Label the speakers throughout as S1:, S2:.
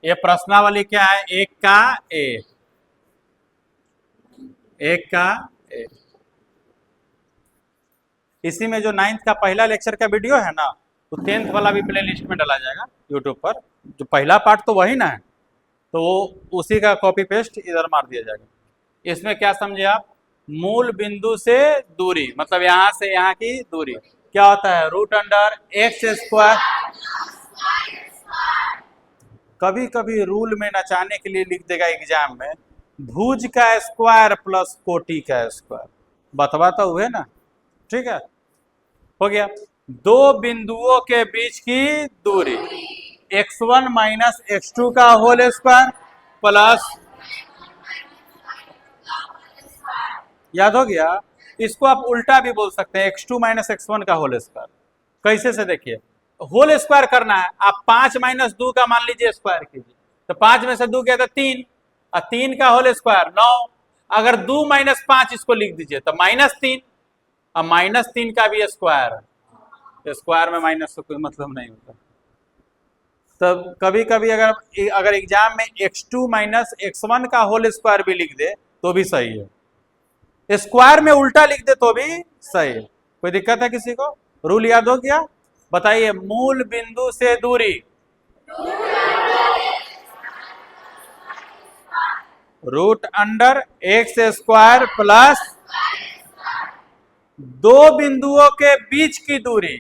S1: ये प्रश्नावली क्या है? एक का ए, एक का ए। इसी में जो 9th का पहला लेक्चर का वीडियो है ना, तो 10th वाला भी प्ले लिस्ट में डाला जाएगा यूट्यूब पर। जो पहला पार्ट तो वही ना है, तो वो उसी का कॉपी पेस्ट इधर मार दिया जाएगा। इसमें क्या समझे आप? मूल बिंदु से दूरी, मतलब यहाँ से यहाँ की दूरी क्या होता है? Root under x square. कभी कभी रूल में नचाने के लिए लिख देगा एग्जाम में, भुज का स्क्वायर प्लस कोटि का स्क्वायर। बतवा तो हुए ना, ठीक है, हो गया। दो बिंदुओं के बीच की दूरी x1 माइनस x2 का होल स्क्वायर प्लस, याद हो गया। इसको आप उल्टा भी बोल सकते हैं, x2 माइनस x1 का होल स्क्वायर। कैसे से देखिए, होल स्क्वायर करना है, आप 5 माइनस 2 का मान लीजिए स्क्वायर कीजिए, तो 5 में से 2 गया तो 3, और 3 का होल स्क्वायर 9। अगर 2 माइनस 5 इसको लिख दीजिए तो -3, और -3 का भी स्क्वायर, स्क्वायर में माइनस से कोई मतलब नहीं होता। तब कभी कभी अगर एग्जाम में x2 माइनस x1 का होल स्क्वायर भी लिख दे तो भी सही है, स्क्वायर में उल्टा लिख दे तो भी सही है। कोई दिक्कत है किसी को? रूल याद हो गया? बताइए, मूल बिंदु से दूरी, root under x square plus दो बिंदुओं के बीच की दूरी,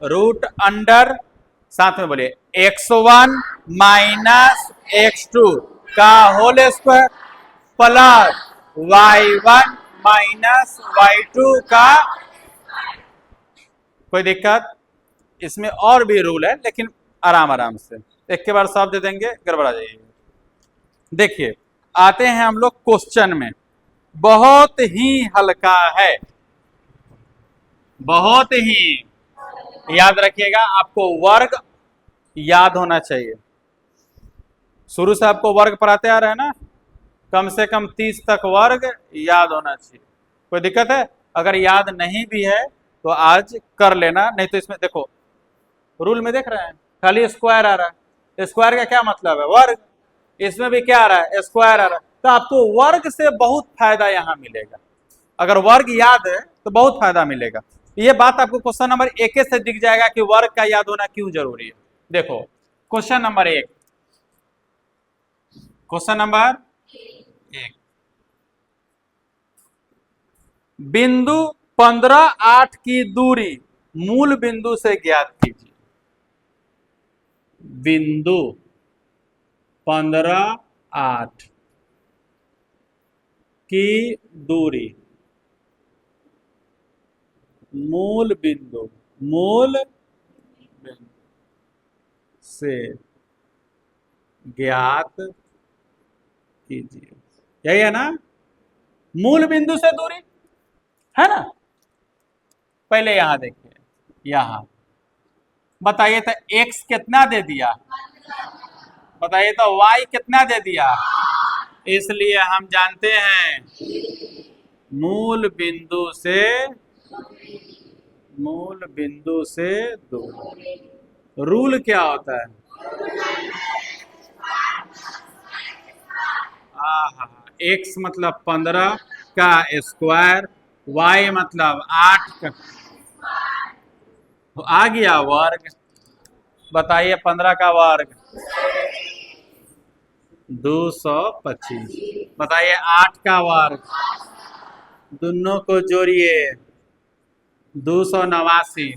S1: रूट अंडर, साथ में बोलिए, x1 माइनस x2 का whole square plus y1 minus y2 का। कोई दिक्कत? इसमें और भी रूल है, लेकिन आराम आराम से एक के बाद सब दे देंगे, गड़बड़ा जाइए। देखिए, आते हैं हम लोग क्वेश्चन में। बहुत ही हल्का है, बहुत ही, याद रखिएगा, आपको वर्ग याद होना चाहिए। शुरू से आपको वर्ग पढ़ाते आ रहे हैं ना, कम से कम 30 तक वर्ग याद होना चाहिए। कोई दिक्कत है? अगर याद नहीं भी है तो आज कर लेना, नहीं तो इसमें देखो रूल में देख रहे हैं खाली स्क्वायर आ रहा है। स्क्वायर का क्या मतलब है? वर्ग। इसमें भी क्या आ रहा है? स्क्वायर आ रहा है। तो आपको वर्ग से बहुत फायदा यहाँ मिलेगा। अगर वर्ग याद है तो बहुत फायदा मिलेगा। ये बात आपको क्वेश्चन नंबर 1 से दिख जाएगा कि वर्ग का याद होना क्यों जरूरी है। देखो क्वेश्चन नंबर 1, क्वेश्चन नंबर 1, बिंदु 15, 8 की दूरी मूल बिंदु से ज्ञात कीजिए। बिंदु 15, 8 की दूरी मूल बिंदु से ज्ञात कीजिए। यही है ना? मूल बिंदु से दूरी है ना। पहले यहां देखिए, यहां बताइए तो x कितना दे दिया, बताइए तो y कितना दे दिया। इसलिए हम जानते हैं मूल बिंदु से दूरी। रूल क्या होता है? x मतलब 15 का स्क्वायर, y मतलब 8 का, तो आ गया वर्ग। बताइए 15 का वर्ग 225। बताइए 8 का वर्ग, दोनों को जोड़िए 289।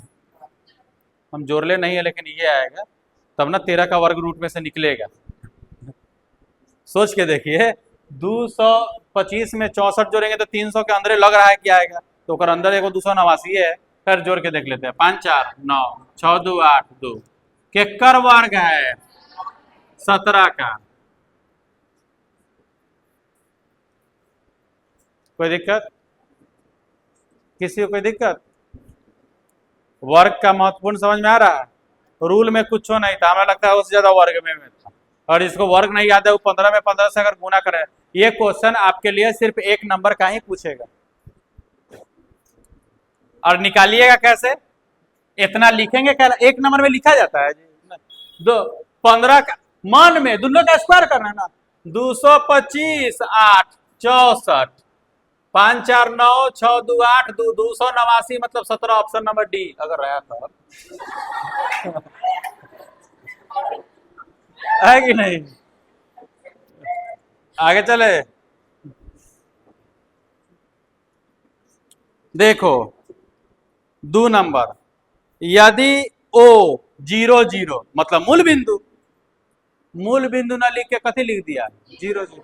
S1: हम जोड़ ले नहीं है, लेकिन ये आएगा तब ना 13 का वर्ग रूट में से निकलेगा। सोच के देखिए, 225 में 64 जोड़ेंगे तो 300 के अंदर लग रहा है क्या आएगा, तो अंदर एगो 289 है। फिर जोड़ के देख लेते हैं, 5 4 9 6 2 8 2 केकर वर्ग है 17 का। कोई दिक्कत? किसी को कोई दिक्कत? वर्ग का महत्वपूर्ण समझ में आ रहा है? रूल में कुछ हो नहीं था, हमें लगता है उससे ज्यादा वर्ग में था। और इसको वर्ग नहीं याद है, वो 15 में 15 से अगर गुना करे, ये क्वेश्चन आपके लिए सिर्फ 1 नंबर का ही पूछेगा। और निकालिएगा कैसे? इतना लिखेंगे क्या, एक नंबर में लिखा जाता है जी? दो 15 का मन में दोनों का स्क्वायर करना है ना। 225 8 64 5 4 9 6 2 8 289 मतलब 17, ऑप्शन नंबर डी अगर रहा तो है कि नहीं? आगे चले, देखो 2 नंबर, यदि ओ 0 0 मतलब मूल बिंदु, मूल बिंदु ना लिख के कथी लिख दिया 0 0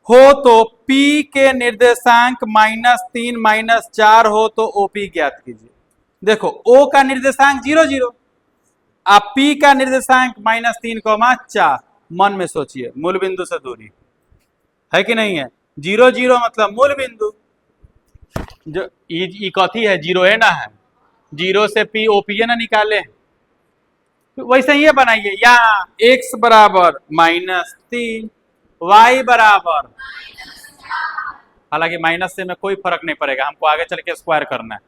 S1: हो तो P के निर्देशांक -3 -4 हो तो OP ज्ञात कीजिए। देखो O का निर्देशांक 0 0, आप P का निर्देशांक -3, 4, मन में सोचिए मूल बिंदु से दूरी है कि नहीं है? 0 0 मतलब मूल बिंदु, जो ई कथी है, 0 है ना, है 0 से P OP ना निकाले, वैसे ही बनाइए, यहाँ x बराबर -3, y बराबर, हालांकि माइनस से में कोई फर्क नहीं पड़ेगा, हमको आगे चल के स्क्वायर करना है,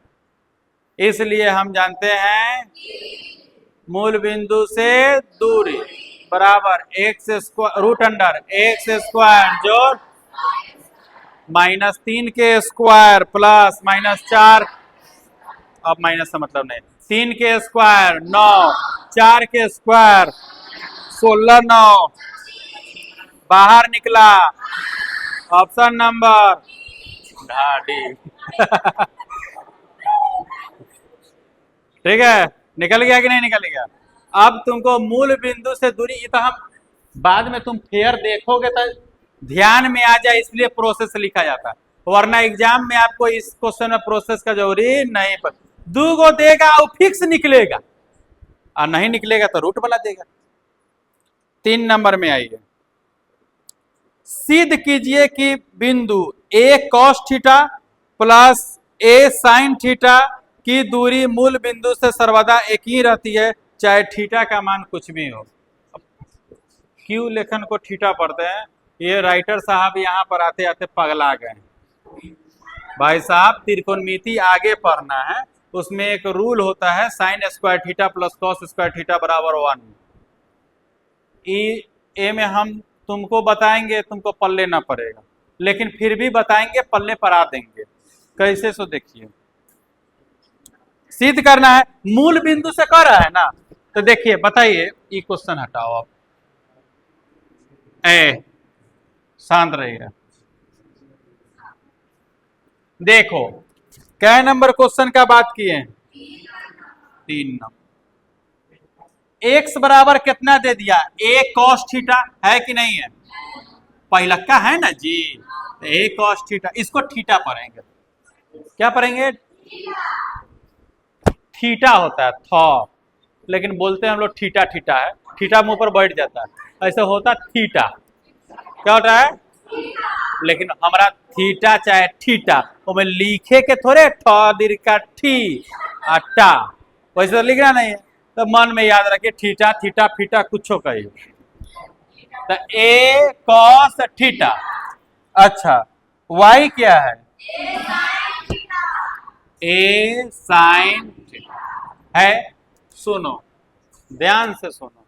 S1: इसलिए हम जानते हैं मूल बिंदु से दूरी बराबर x square root under x square जोड़ -3 के स्क्वायर प्लस -4, अब माइनस का मतलब नहीं, 3 के स्क्वायर 9, 4 के स्क्वायर 16, 9 बाहर निकला, ऑप्शन नंबर डी ठीक है, निकल गया कि नहीं निकल गया? अब तुमको मूल बिंदु से दूरी, ये तो हम बाद में तुम फेयर देखोगे तो ध्यान में आ जाए, इसलिए प्रोसेस लिखा जाता है, वरना एग्जाम में आपको इस क्वेश्चन में प्रोसेस का जरूरी नहीं पता। 2 को देगा और फिक्स निकलेगा, और नहीं निकलेगा तो रूट बना देगा। 3 नंबर में आइए, सिद्ध कीजिए कि बिंदु A cos theta plus A sin theta की दूरी मूल बिंदु से सर्वदा एक ही रहती है, चाहे थीटा का मान कुछ भी हो। क्यों लेखन को थीटा पढ़ते हैं, ये राइटर साहब यहाँ पर आते आते पगला गए। भाई साहब त्रिकोणमिति आगे पढ़ना है, उसमें एक रूल होता है sign square theta plus cos square theta बराबर 1। ए में हम तुमको बताएंगे, तुमको पल्ले ना पड़ेगा, लेकिन फिर भी बताएंगे, पल्ले पढ़ा देंगे। कैसे सो देखिए, सिद्ध करना है, मूल बिंदु से कर रहा है ना, तो देखिए बताइए, ये क्वेश्चन हटाओ आप, शांत रहिए। देखो क्या नंबर क्वेश्चन का बात किए हैं? 3 नंबर। x बराबर कितना दे दिया? A cos थीटा है कि नहीं है? पहला का है ना जी, A cos थीटा, इसको थीटा पढ़ेंगे, क्या पढ़ेंगे? थीटा होता है था, लेकिन बोलते हैं हम लोग थीटा थीटा है, थीटा मुंह पर बैठ जाता है, ऐसा होता थीटा, क्या होता है? लेकिन हमारा थीटा चाहे थीटा, वो में लिखे के थोड़े का ठी टा, वैसे तो लिखना नहीं है, तो मन में याद रखिए थीटा थीटा फीटा कुछ कही, तो A cos थीटा। अच्छा y क्या है? A sin है। सुनो ध्यान से सुनो,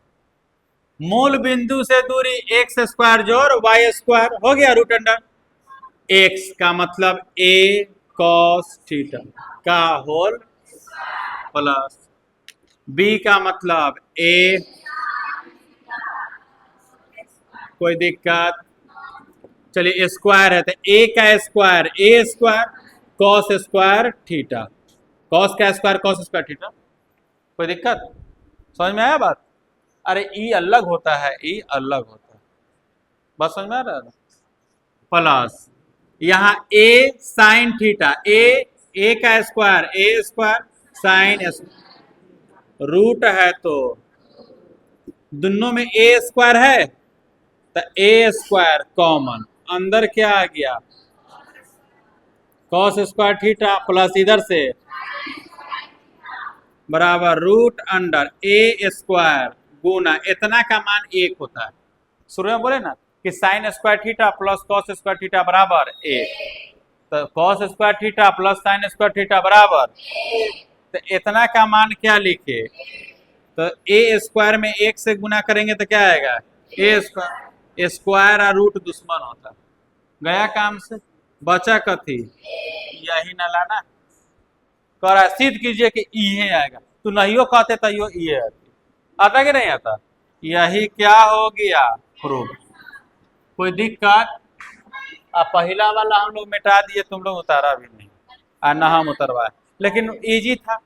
S1: मूल बिंदु से दूरी x स्क्वायर जोड़ y स्क्वायर हो गया रूट अंडर, x का मतलब A cos थीटा का होल प्लस b का मतलब A, कोई दिक्कत? चलिए स्क्वायर है तो A का square A square cos square theta, cos का स्क्वायर कॉस स्क्वायर थीटा, कोई दिक्कत? समझ में आया बात? अरे ई अलग होता है, ई अलग होता है, बात समझ में आ रहा है? प्लस यहाँ A साइन थीटा, A का square A square sine root है, तो दोनों में A स्क्वायर है, तो A स्क्वायर कॉमन, अंदर क्या आ गया? कॉस स्क्वायर थीटा प्लस इधर से बराबर रूट अंडर A स्क्वायर गुना, इतना का मान 1 होता है। शुरू में बोले ना कि sign square theta plus cos square theta बराबर 1, तो cos square theta plus sign square theta बराबर, तो इतना का मान क्या लिखे, तो ए स्क्वायर में एक से गुना करेंगे तो क्या आएगा, ए स्क्वायर, स्क्वायर और रूट दुश्मन होता, गया काम से, बचा कथी, यही न लाना, कर सिद्ध कीजिए कि ये आएगा, तो नहीं हो कहते तो ये आता कि नहीं आता, यही क्या हो गया, प्रूफ। कोई दिक्कत, अब पहला वाला हम लोग मिटा दिए, तुम लोग उतारा भी नहीं, और ना हम उतरवाए, लेकिन इजी था,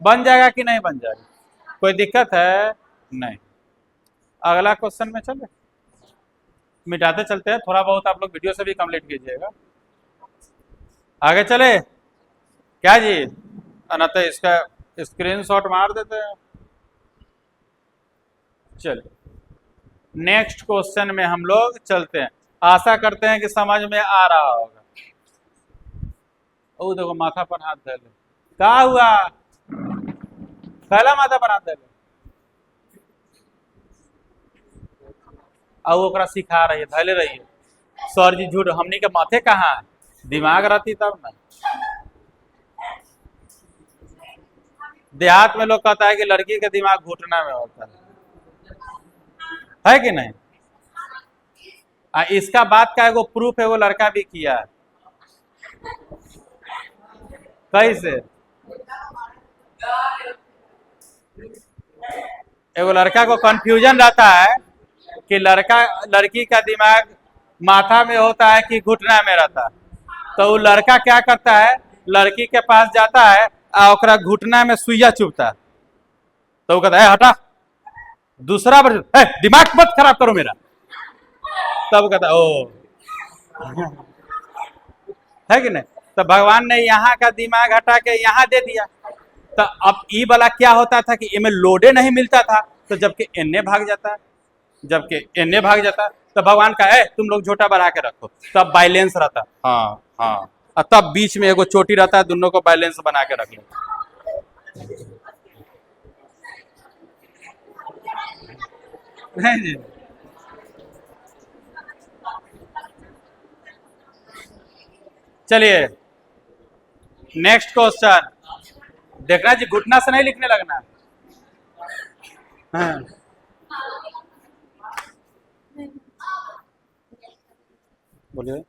S1: बन जाएगा कि नहीं बन जाएगा, कोई दिक्कत है नहीं। अगला क्वेश्चन में चले, मिटाते चलते हैं, थोड़ा बहुत आप लोग वीडियो से भी कंप्लीट कीजिएगा। आगे चले क्या जी, अनत इसका स्क्रीनशॉट मार देते हैं। चलिए नेक्स्ट क्वेश्चन में हम लोग चलते हैं, आशा करते हैं कि समझ में आ रहा होगा। ओ देखो माथा पर हाथ धर ले, क्या हुआ, पहला माथा पर हाथ धर ले, और ओकरा सिखा रही है, धैले रही है, सर जी झूठ, हमनी के माथे कहाँ है, दिमाग रहती तब ना। देहात में लोग कहता है कि लड़की का दिमाग घुटना में होता है कि नहीं, इसका बात का एगो प्रूफ है, वो लड़का भी किया है, कैसे, एगो लड़का को कंफ्यूजन रहता है कि लड़की का दिमाग माथा में होता है कि घुटना में रहता है, तो वो लड़का क्या करता है, लड़की के पास जाता है और ओकरा घुटना में सुइया चुभता है, तो वो कहता है हटा, दूसरा बार दिमाग मत खराब करो मेरा, तब कहता है ओ है कि नहीं, तो भगवान ने यहाँ का दिमाग हटा के यहाँ दे दिया, तो अब ई वाला क्या होता था कि इनमें लोडे नहीं मिलता था, तो जबकि एन्ने भाग जाता है, तो भगवान का है तुम लोग झोटा बढ़ा के रखो, तब बैलेंस रहता, हाँ हाँ, और तब बीच में एगो चोटी रहता है, दोनों को बैलेंस बना के रख लो। नहीं चलिए नेक्स्ट क्वेश्चन देखना जी, घुटना से नहीं लिखने लगना। हाँ। बोलिए,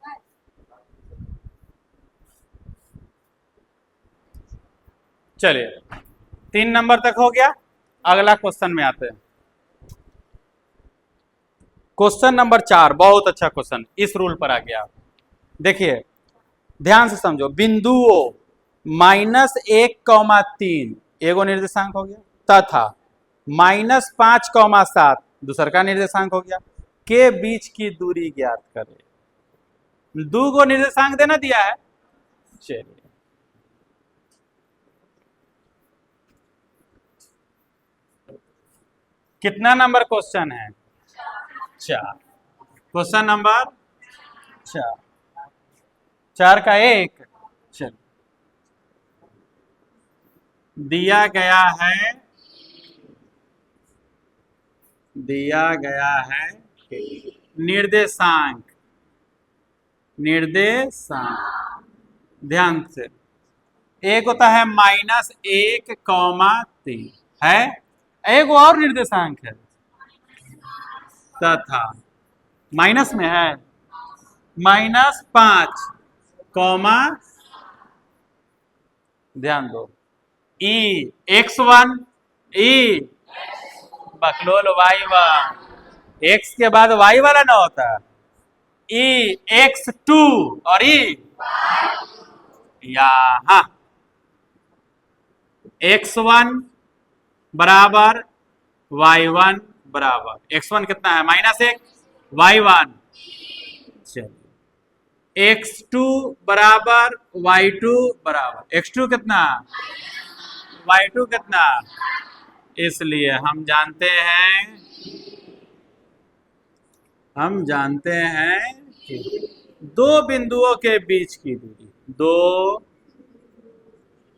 S1: चलिए 3 नंबर तक हो गया, अगला क्वेश्चन में आते हैं। क्वेश्चन नंबर 4 बहुत अच्छा क्वेश्चन, इस रूल पर आ गया, देखिए ध्यान से समझो, बिंदुओं -1,3 एगो निर्देशांक हो गया, तथा -5,7 दूसर का निर्देशांक हो गया, के बीच की दूरी ज्ञात करें। 2 गो निर्देशांक देना दिया है, चलिए कितना नंबर क्वेश्चन है, 4, क्वेश्चन नंबर 4 का 1, चल दिया गया है निर्देशांक ध्यान से, एक होता है -1,3 है, एक और निर्देशांक है तथा माइनस में है -5, ध्यान दो, x1 बकलोल y1, x के बाद y वाला ना होता, x2 और यहाँ x1 बराबर y1 बराबर, x1 कितना है -1, y1, चलिए x2 बराबर y2 बराबर, x2 कितना y2 कितना, इसलिए हम जानते हैं कि 2 बिंदुओं के बीच की दूरी, 2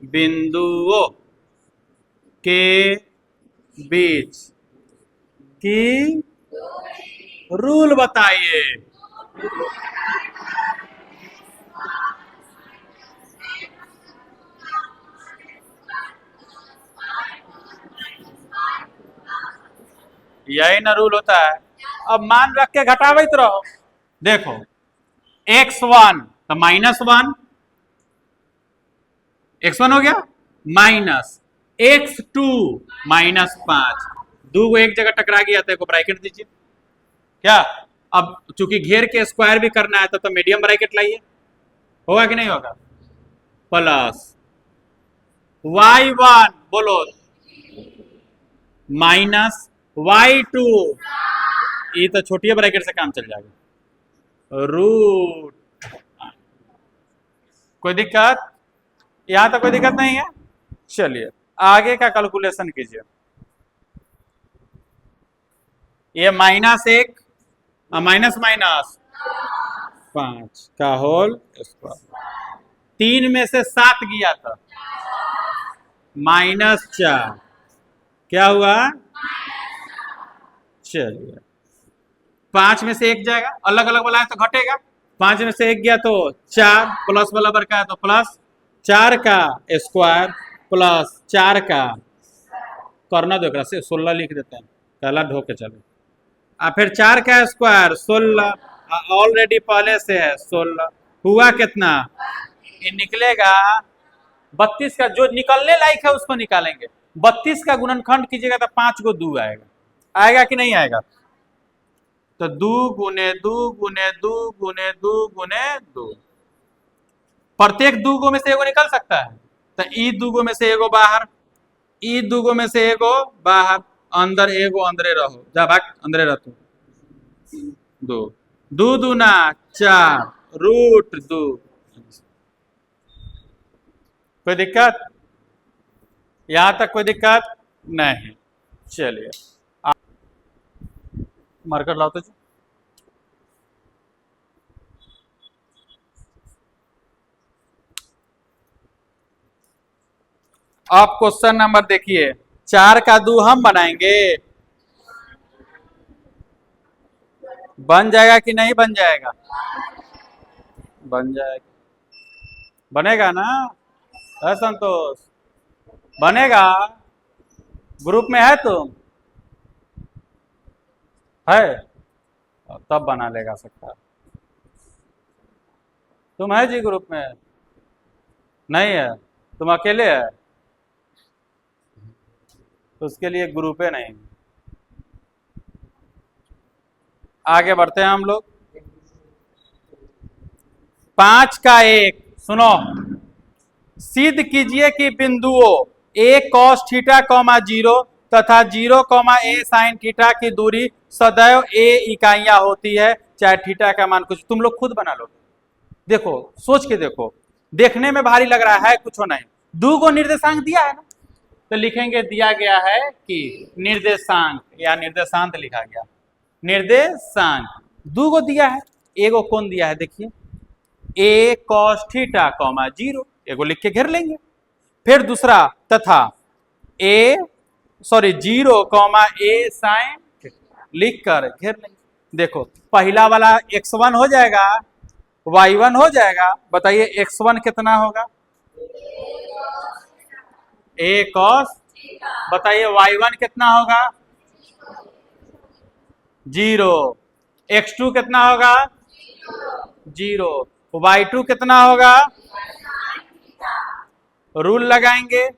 S1: बिंदुओं के बीच की रूल बताइए, यही ना रूल होता है। अब मान रख के घटावित रहो। देखो x1 तो -1, x1 हो गया, माइनस x2 -5, दो को एक जगह टकरा गया तो एक को ब्रैकेट दीजिए क्या। अब चूंकि घेर के स्क्वायर भी करना है तो मीडियम ब्रैकेट लाइए, होगा कि नहीं होगा, प्लस y1 बोलो माइनस y2, ये तो छोटी ब्रैकेट से काम चल जाएगा, रूट। कोई दिक्कत, यहां तक कोई दिक्कत नहीं है। चलिए आगे का कैलकुलेशन कीजिए। ये -1 माइनस माइनस 5 का होल स्क्वायर, 3 में से 7 गया था, -4, क्या हुआ, चलिए 5 में से 1 जाएगा, अलग अलग वाला है तो घटेगा, 5 में से 1 गया तो 4, प्लस वाला बरका है तो प्लस 4 का स्क्वायर प्लस 4 का, करना दो से 16 लिख देते हैं, पहला ढो के चले, फिर 4 का स्क्वायर 16, ऑलरेडी पहले से है 16, हुआ कितना, ये निकलेगा 32 का, जो निकलने लायक है उसको निकालेंगे, 32 का गुणनखंड कीजिएगा तो 5 को 2 आएगा, आएगा कि नहीं आएगा, तो 2 गुने 2 गुने 2 गुने 2 गुने 2, प्रत्येक 2 गो में से एगो निकल सकता है, तो ई 2 गो में से एगो बाहर, ई 2 गो में से एगो बाहर, अंदर एगो अंदरे रहो, जा भाग अंदरे रहो, 2 2 दूना 4 रूट 2, कोई दिक्कत, यहां तक कोई दिक्कत नहीं। चलिए मार्कर लाओ तो जी। आप क्वेश्चन नंबर देखिए, 4 का 2 हम बनाएंगे, बन जाएगा कि नहीं बन जाएगा, बन जाएगा, बनेगा ना, है संतोष, बनेगा, ग्रुप में है तुम, है तब बना लेगा सकता, तुम है जी ग्रुप में, नहीं है, तुम अकेले है, तो उसके लिए ग्रुप है नहीं। आगे बढ़ते हैं हम लोग, 5 का 1, सुनो, सिद्ध कीजिए कि बिंदुओं a cos थीटा, 0 तथा 0, a sin थीटा की दूरी सदैव a इकाइयां होती है, चाहे थीटा का मान कुछ, तुम लोग खुद बना लो, देखो सोच के देखो, देखने में भारी लग रहा है, कुछ नहीं, 2 को निर्देशांक दिया है ना, तो लिखेंगे दिया गया है कि निर्देशांक या निर्देशांक लिखा गया, निर्देशांक 2 को दिया है, एगो कौन दिया है देखिए, a cos थीटा, 0, एगो लिख के घेर लेंगे, फिर दूसरा तथा 0, a sin लिख कर घेर लेंगे, देखो पहला वाला x1 हो जाएगा, y1 हो जाएगा, बताइए x1 कितना होगा, a cos, बताइए y1 कितना होगा, 0, x2 कितना होगा, 0, y2 कितना होगा, रूल लगाएंगे,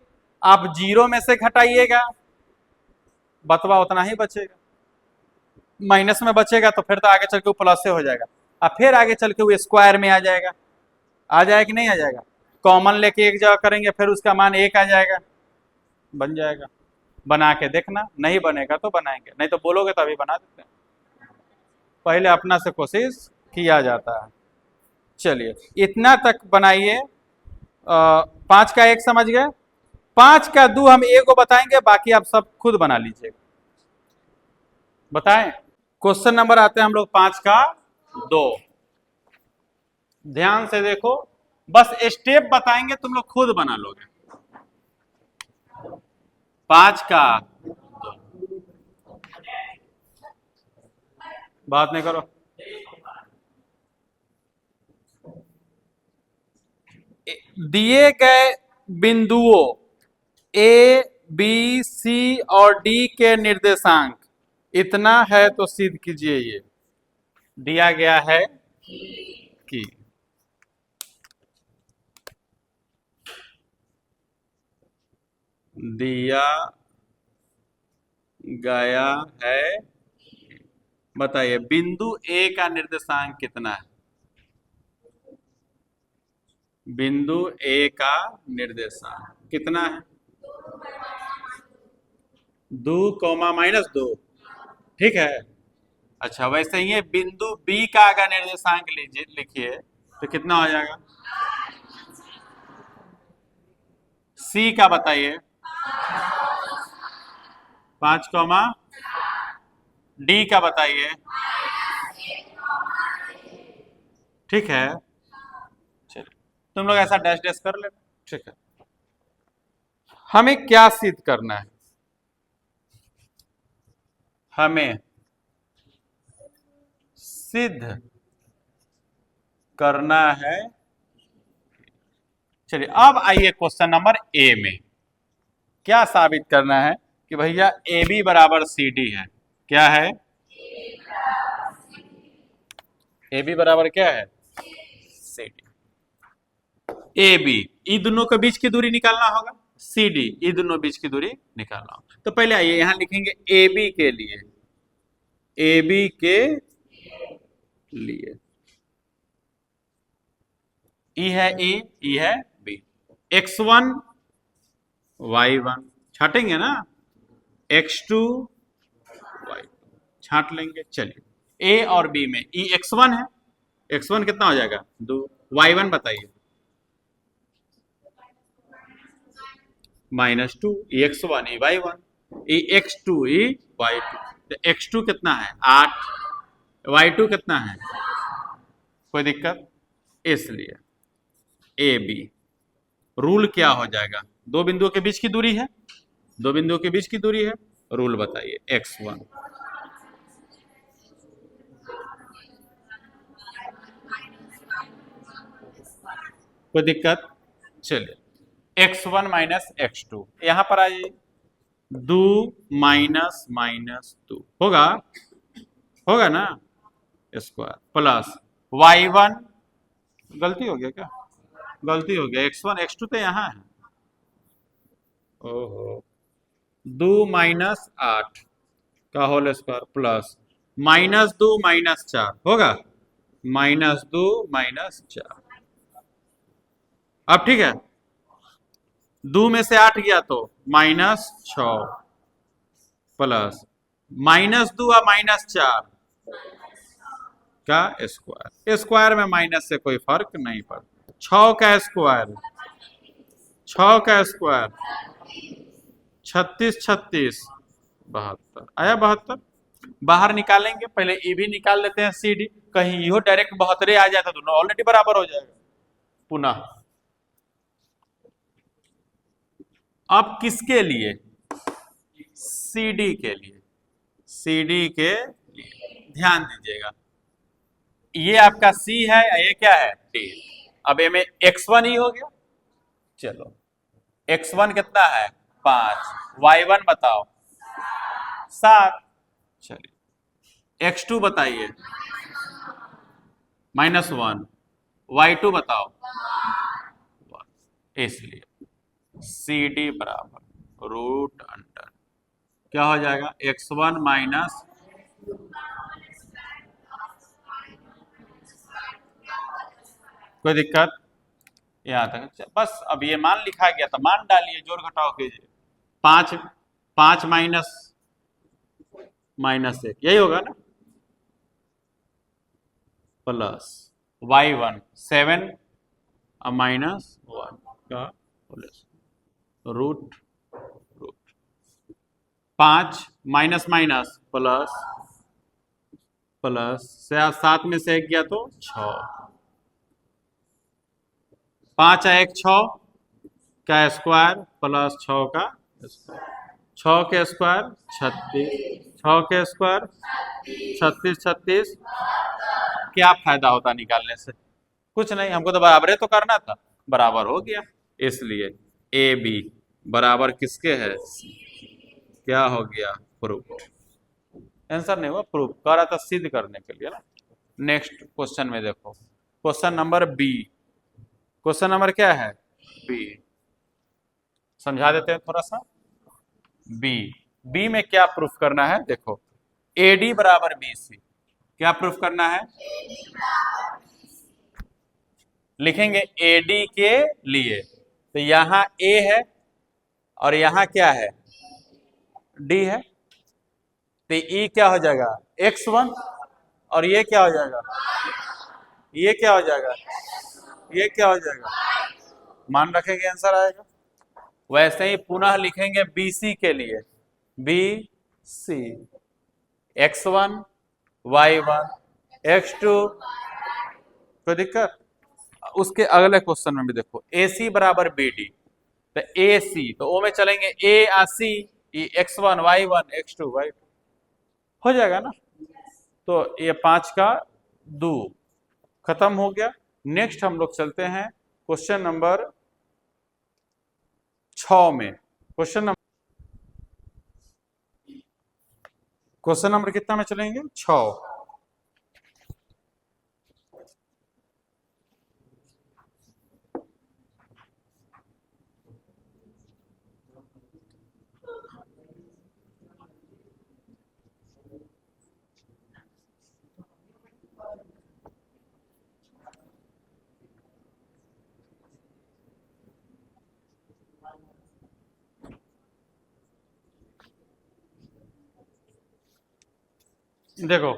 S1: आप 0 में से घटाइएगा, बतवा उतना ही बचेगा, माइनस में बचेगा तो फिर तो आगे चल के वो प्लस से हो जाएगा, और फिर आगे चल के वो स्क्वायर में आ जाएगा, आ जाएगा कि नहीं आ जाएगा, कॉमन लेके एक जगह करेंगे, फिर उसका मान 1 आ जाएगा, बन जाएगा, बना के देखना, नहीं बनेगा तो बनाएंगे, नहीं तो बोलोगे तो अभी बना देते हैं, पहले अपना से कोशिश किया जाता है। चलिए इतना तक बनाइए, 5 का 1 समझ गए, 5 का 2 हम एक को बताएंगे, बाकी आप सब खुद बना लीजिएगा, बताएं। क्वेश्चन नंबर आते हैं हम लोग 5 का 2, ध्यान से देखो, बस स्टेप बताएंगे, तुम लोग खुद बना लोगे, 5 का 2, बात नहीं करो, दिए गए बिंदुओं A, B, C और D के निर्देशांक इतना है तो सिद्ध कीजिए। ये दिया गया है कि दिया गया है, बताइए बिंदु ए का निर्देशांक कितना है? बिंदु ए का निर्देशांक कितना है? 2, -2 ठीक है। अच्छा वैसे ही बिंदु बी का अगर निर्देशांक लीजिए लिखिए तो कितना हो जाएगा? सी का बताइए। 5, डी का बताइए। ठीक है, चलिए तुम लोग ऐसा डैश डैश कर लेना। ठीक है, हमें क्या सिद्ध करना है? हमें सिद्ध करना है। चलिए अब आइए क्वेश्चन नंबर ए में। क्या साबित करना है कि भैया ए बी बराबर सी डी है? क्या है? ए बी बराबर क्या है? C D. ए बी, ई दोनों के बीच की दूरी निकालना होगा। सी डी, ई दोनों बीच की दूरी निकालना होगा। तो पहले आइए यहां लिखेंगे ए बी के लिए, ए बी के लिए ई है ए, ई है बी। x1 y1 छाटेंगे ना, x2 y2 छाट लेंगे। चलिए ए और बी में ई x1 है, x1 कितना हो जाएगा? 2। y1 बताइए। -2, ई x1 ई y1, ई x2 ई y2। तो x2 कितना है? 8। y2 कितना है? कोई दिक्कत? इसलिए ए बी रूल क्या हो जाएगा? दो बिंदुओं के बीच की दूरी है, दो बिंदुओं के बीच की दूरी है। रूल बताइए। x1 कोई दिक्कत? चलिए x1 - x2 यहां पर आइए। 2 -2 होगा, होगा ना, स्क्वायर प्लस y1। गलती हो गया क्या? गलती हो गया, x1 x2 तो यहाँ है। ओहो, 2 -8 का होल स्क्वायर प्लस -2 -4 होगा, -2 -4। अब ठीक है, 2 में से 8 गया तो -6 प्लस -2 और -4 का स्क्वायर। स्क्वायर में माइनस से कोई फर्क नहीं पड़ता। 6 का स्क्वायर, 6 का स्क्वायर 36 36 72 आया 72। बाहर निकालेंगे, पहले ई भी निकाल लेते हैं सी डी। कहीं इहो डायरेक्ट 72 आ जाए तो दोनों ऑलरेडी बराबर हो जाएगा। पुनः अब किसके लिए? सी डी के लिए, सी डी के लिए ध्यान दीजिएगा। ये आपका सी है, ये क्या है? डी। अब ये में x1 ही हो गया। चलो x1 कितना है? 5। y1 बताओ 7। चलिए x2 बताइए -1। y2 बताओ 1। इसलिए सी डी बराबर रूट अंडर क्या हो जाएगा? x1 माइनस कोई दिक्कत? यहाँ तक बस। अब ये मान लिखा गया था, मान डालिए, जोड़ घटाव कीजिए। 5 -1 यही होगा ना, प्लस y1 7 -1 का root 5 minus minus plus plus 7 में से 1 गया तो 6। 5 1 6 का स्क्वायर प्लस 6 का स्क्वायर, 6 के स्क्वायर 36, 6 के स्क्वायर 36 36। क्या फायदा होता निकालने से? कुछ नहीं, हमको तो बराबर तो करना था, बराबर हो गया। इसलिए ए बी बराबर किसके है? क्या हो गया? प्रूफ। आंसर नहीं हुआ, प्रूव कर रहा था, सिद्ध करने के लिए ना। नेक्स्ट क्वेश्चन में देखो, question number B. Question number क्या है? बी। समझा देते हैं थोड़ा सा। बी, बी में क्या प्रूफ करना है देखो, एडी बराबर बीसी। क्या प्रूफ करना है? लिखेंगे एडी के लिए, तो यहां ए है और यहां क्या है? डी है। तो ई क्या हो जाएगा? x1, और ये क्या हो जाएगा? ये क्या हो जाएगा? ये क्या हो जाएगा? मान रखेंगे, आंसर आएगा। वैसे ही पुनः लिखेंगे BC के लिए, BC, x1, y1, x2। कोई दिक्कत? उसके अगले क्वेश्चन में भी देखो, AC बराबर BD, तो AC, तो ओ में चलेंगे A uh C, x1, y1, x2, y2, हो जाएगा ना। तो ये 5 का 2 खत्म हो गया। नेक्स्ट हम लोग चलते हैं क्वेश्चन नंबर 6 में। क्वेश्चन नंबर कितना में चलेंगे? 6। देखो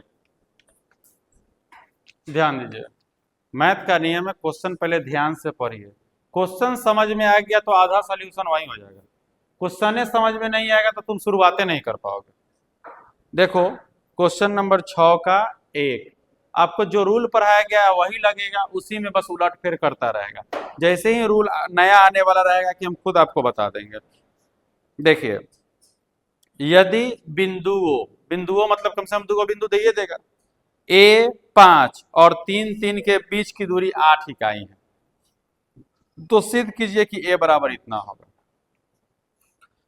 S1: ध्यान दीजिए, मैथ का नियम है, क्वेश्चन पहले ध्यान से पढ़िए। क्वेश्चन समझ में आ गया तो आधा सॉल्यूशन वहीं हो जाएगा। क्वेश्चन समझ में नहीं आएगा तो तुम शुरुआतें नहीं कर पाओगे। देखो क्वेश्चन नंबर 6 का 1, आपको जो रूल पढ़ाया गया है वही लगेगा, उसी में बस उलट फेर करता रहेगा। जैसे ही रूल नया आने वाला रहेगा कि हम खुद आपको बता देंगे। देखिए, यदि बिंदुओं, बिंदुओं मतलब कम से कम 2 बिंदु दे देगा, A 5 और 3 3 के बीच की दूरी 8 इकाई है, तो सिद्ध कीजिए कि A बराबर इतना होगा।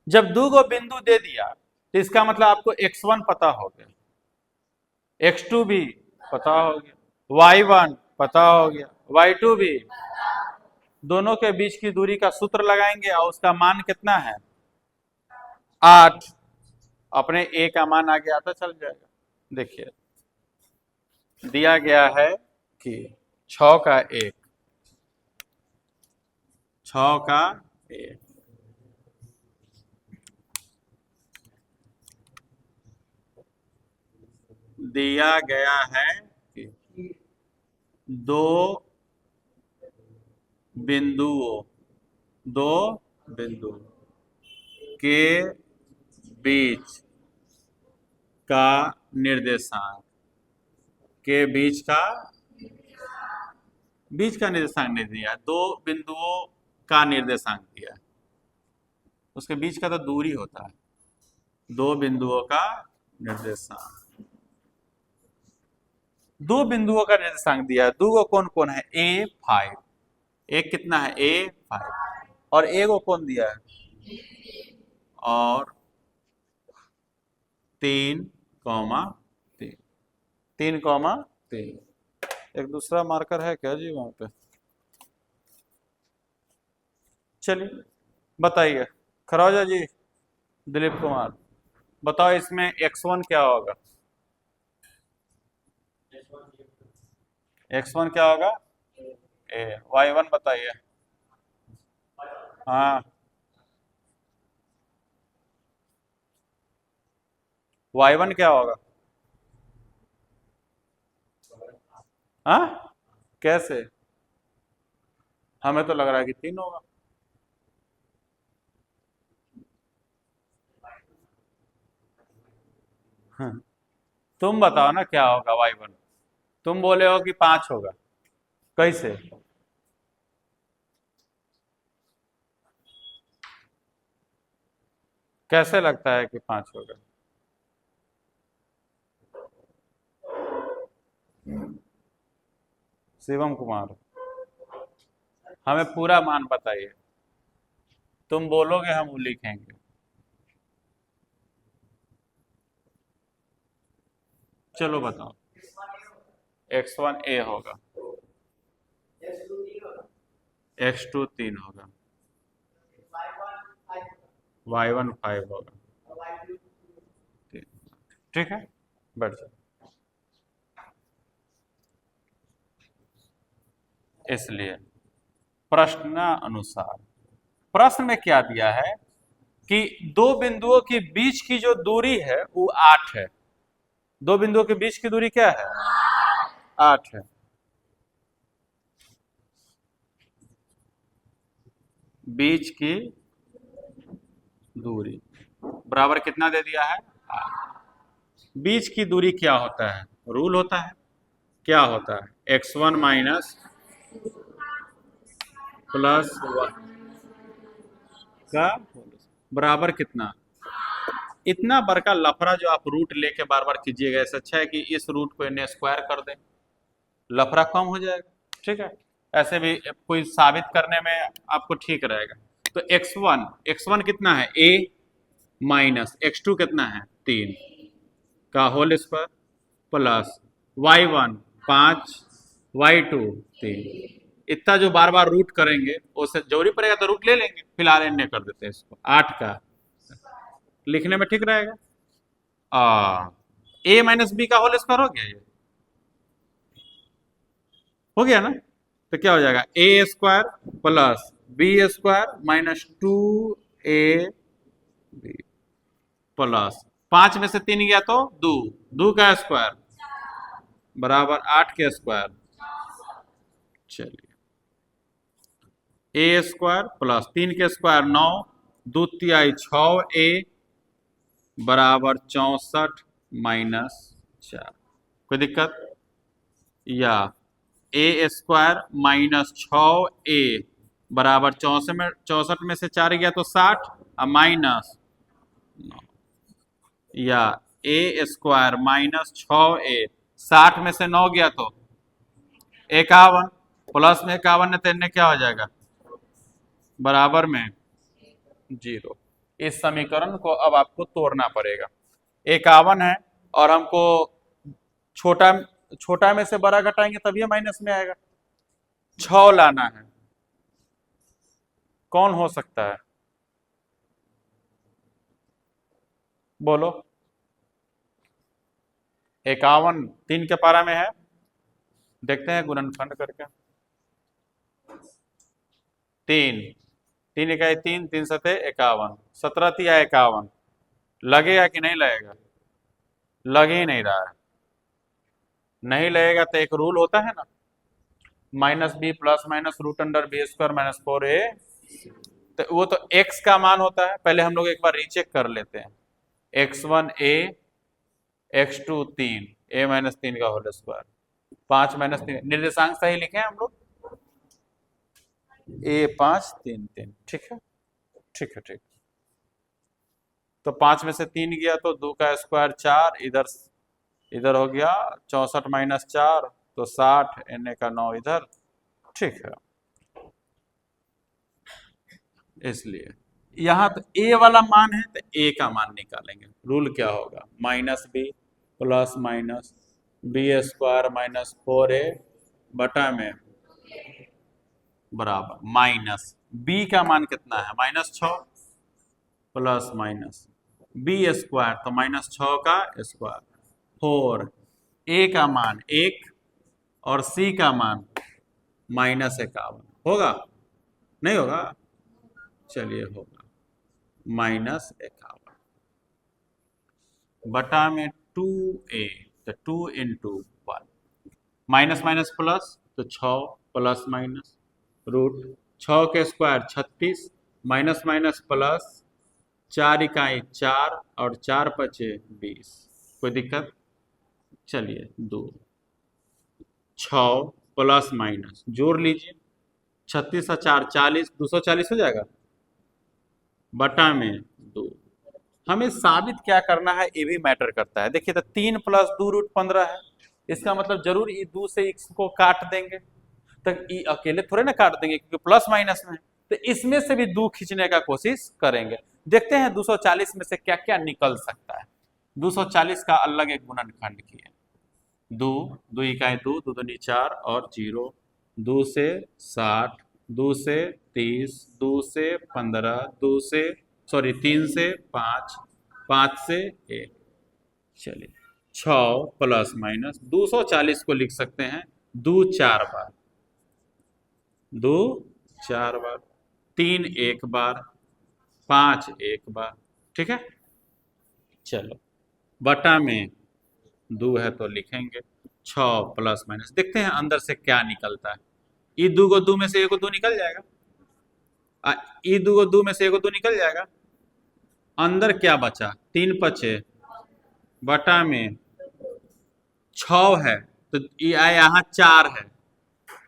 S1: जब 2 बिंदु दे दिया तो इसका मतलब आपको x1 पता हो गया, x2 भी पता हो गया, y1 पता हो गया, y2 भी। दोनों के बीच की दूरी का सूत्र लगाएंगे और उसका मान कितना है? 8। अपने A का मान आगे आता चल जाएगा। देखिए दिया गया है कि 6 का 1, 6 का 1, दिया गया है कि 2 बिंदुओं, 2 बिंदु के बीच का निर्देशांक, के बीच का निर्देशांक नहीं दिया, 2 बिंदुओं का निर्देशांक दिया है। उसके बीच का तो दूरी होता है, 2 बिंदुओं का निर्देशांक, 2 बिंदुओं का निर्देशांक दिया है। 2 कौन कौन है? A5, एक कितना है? A5, और A को कौन दिया है? और 3, 3, 3, एक दूसरा मार्कर है क्या जी वहां पे? चलिए बताइए, खरौजा जी, दिलीप कुमार, बताओ इसमें x1 क्या होगा? x1 क्या होगा? A। y1 बताइए। हाँ, y1 क्या होगा? हाँ, कैसे? हमें तो लग रहा है कि 3 होगा। हाँ, तुम बताओ ना क्या होगा y1? तुम बोले हो कि 5 होगा, कैसे? कैसे लगता है कि 5 होगा? शिवम कुमार, हमें पूरा मान बताइए, तुम बोलोगे हम वो लिखेंगे। चलो बताओ, x1 a होगा, x2 3 होगा, y1 5 होगा, ठीक है, बढ़ जाओ। इसलिए प्रश्नानुसार प्रश्न में क्या दिया है कि दो बिंदुओं के बीच की जो दूरी है वो 8 है। दो बिंदुओं के बीच की दूरी क्या है? 8 है। बीच की दूरी बराबर कितना दे दिया है? 8। बीच की दूरी क्या होता है? रूल होता है, क्या होता है? x1 माइनस प्लस का बराबर कितना? इतना बड़का लफड़ा जो आप रूट लेके बार बार कीजिएगा, इससे अच्छा है कि इस रूट को इन्हें स्क्वायर कर दें, लफड़ा कम हो जाएगा। ठीक है, ऐसे भी कोई साबित करने में आपको ठीक रहेगा। तो x1 कितना है? a माइनस x2 कितना है? 3 का whole square plus y1 5 y2 3। इतना जो बार बार रूट करेंगे उससे जरूरी पड़ेगा तो रूट ले लेंगे, फिलहाल इन्हें कर देते हैं इसको 8 का, लिखने में ठीक रहेगा। a माइनस बी का होल स्क्वायर हो गया, ये हो गया ना? तो क्या हो जाएगा? a square plus B square minus 2ab plus 5 में से 3 गया तो 2 का स्क्वायर बराबर 8 के स्क्वायर। चलिए, a स्क्वायर प्लस 3 के स्क्वायर 9, 2 तिहाई 6a बराबर 64 माइनस 4। कोई दिक्कत? या a स्क्वायर माइनस 6a बराबर 64 में से 4 गया तो 60 और माइनस 9, या a स्क्वायर माइनस 6a 60 में से 9 गया तो 51 प्लस में 51 तो इनने क्या हो जाएगा? बराबर में 0। इस समीकरण को अब आपको तोड़ना पड़ेगा। 51 है और हमको छोटा में से बड़ा घटाएंगे तभी माइनस में आएगा। 6 लाना है, कौन हो सकता है? बोलो। 51 3 के पारा में है, देखते हैं गुणनखंड करके। 3 इकाई 3, 3 सते 51, 17 तिया 51। लगेगा कि नहीं लगेगा? लग ही नहीं रहा है। नहीं लगेगा तो एक रूल होता है ना, minus B plus minus root under B square minus 4a। तो वो तो x का मान होता है। पहले हम लोग एक बार रीचेक कर लेते हैं। x1 a, x2 3, a minus 3 का होल स्क्वायर 5 माइनस 3। निर्देशांक सही लिखे हैं हम लोग, a 5 3 3। ठीक है, ठीक है, ठीक। तो 5 में से 3 गया तो 2 का स्क्वायर 4, इधर हो गया 64 माइनस 4 तो 60, एन का 9 इधर। ठीक है, इसलिए यहां तो a वाला मान है तो a का मान निकालेंगे। रूल क्या होगा? Minus B plus minus B square minus 4a बटा में बराबर माइनस b का मान कितना है? Minus 6 plus minus B square तो माइनस 6 का स्क्वायर 4, a का मान 1 और c का मान माइनस 51। होगा? नहीं होगा? चलिए, होगा माइनस 51 बटा में 2a, तो 2 इंटू 1, माइनस माइनस प्लस तो 6 प्लस माइनस रूट 6 के स्क्वायर 36 माइनस माइनस प्लस 4 इकाई 4 और 4 पचे 20। कोई दिक्कत? चलिए, 2 6 प्लस माइनस जोड़ लीजिए, 36 और 4 40, 240 हो जाएगा बटा में 2। हमें साबित क्या करना है ये भी मैटर करता है। देखिए, तो 3 प्लस 2 रूट 15 है। इसका मतलब जरूर ये 2 से x को काट देंगे, तो ये अकेले थोड़े ना काट देंगे क्योंकि प्लस माइनस में, तो इसमें से भी 2 खींचने का कोशिश करेंगे। देखते हैं 240 में से क्या क्या निकल सकता है। 240 का अलग एक गुणनखंड किए, दो, दो इकाई दो, दो दूनी चार और जीरो, दो से 60, दो से 30, दो से 15, दो से सॉरी 3 से 5, 5 से 1। चलिए 6 प्लस माइनस 240 को लिख सकते हैं दो चार बार, दो चार बार, तीन एक बार, पांच एक बार, ठीक है। चलो बटा में दो है तो लिखेंगे 6 प्लस माइनस, देखते हैं अंदर से क्या निकलता है। ई दो को दो में से एक को दो निकल जाएगा, ई दो को दो में से एक को दो निकल जाएगा। अंदर क्या बचा, तीन पचे बटा में 6 है तो यहाँ 4 है,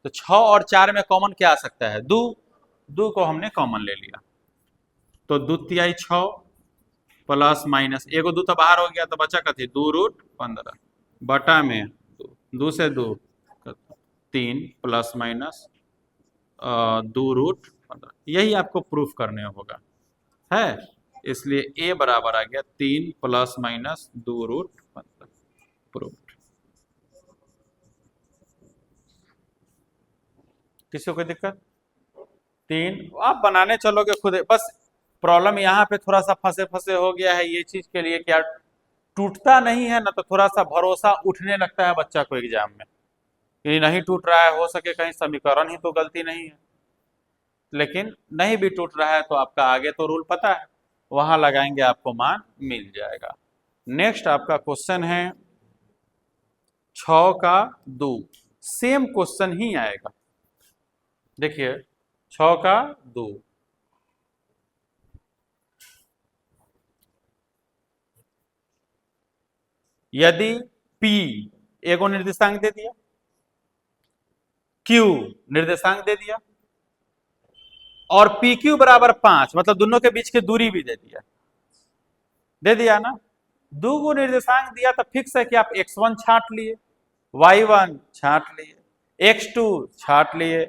S1: तो 6 और 4 में कॉमन क्या आ सकता है, दो, दो को हमने कॉमन ले लिया तो दो तिहाई 6 प्लस माइनस एगो दो तो बाहर हो गया तो बचा कथी 2√15 बटा में दो, दो से दो 3 प्लस माइनस 2√15, यही आपको प्रूफ करने होगा है, इसलिए ए बराबर आ गया 3 प्लस माइनस 2√15 प्रूफ। किसी को कोई दिक्कत, तीन आप बनाने चलोगे खुद, बस प्रॉब्लम यहाँ पे थोड़ा सा फंसे फंसे हो गया है ये चीज के लिए क्या टूटता नहीं है ना, तो थोड़ा सा भरोसा उठने लगता है बच्चा को एग्जाम में कि नहीं टूट रहा है, हो सके कहीं समीकरण ही तो गलती नहीं है, लेकिन नहीं भी टूट रहा है तो आपका आगे तो रूल पता है, वहां लगाएंगे आपको मान मिल जाएगा। नेक्स्ट आपका क्वेश्चन है 6 का 2, सेम क्वेश्चन ही आएगा, देखिए 6 का 2, यदि P एगो निर्देशांक दे दिया, Q निर्देशांक दे दिया और PQ बराबर 5, मतलब दोनों के बीच की दूरी भी दे दिया ना, दो गो निर्देशांक दिया तो फिक्स है कि आप x1 छांट लिए, y1 छांट लिए, x2 छांट लिए,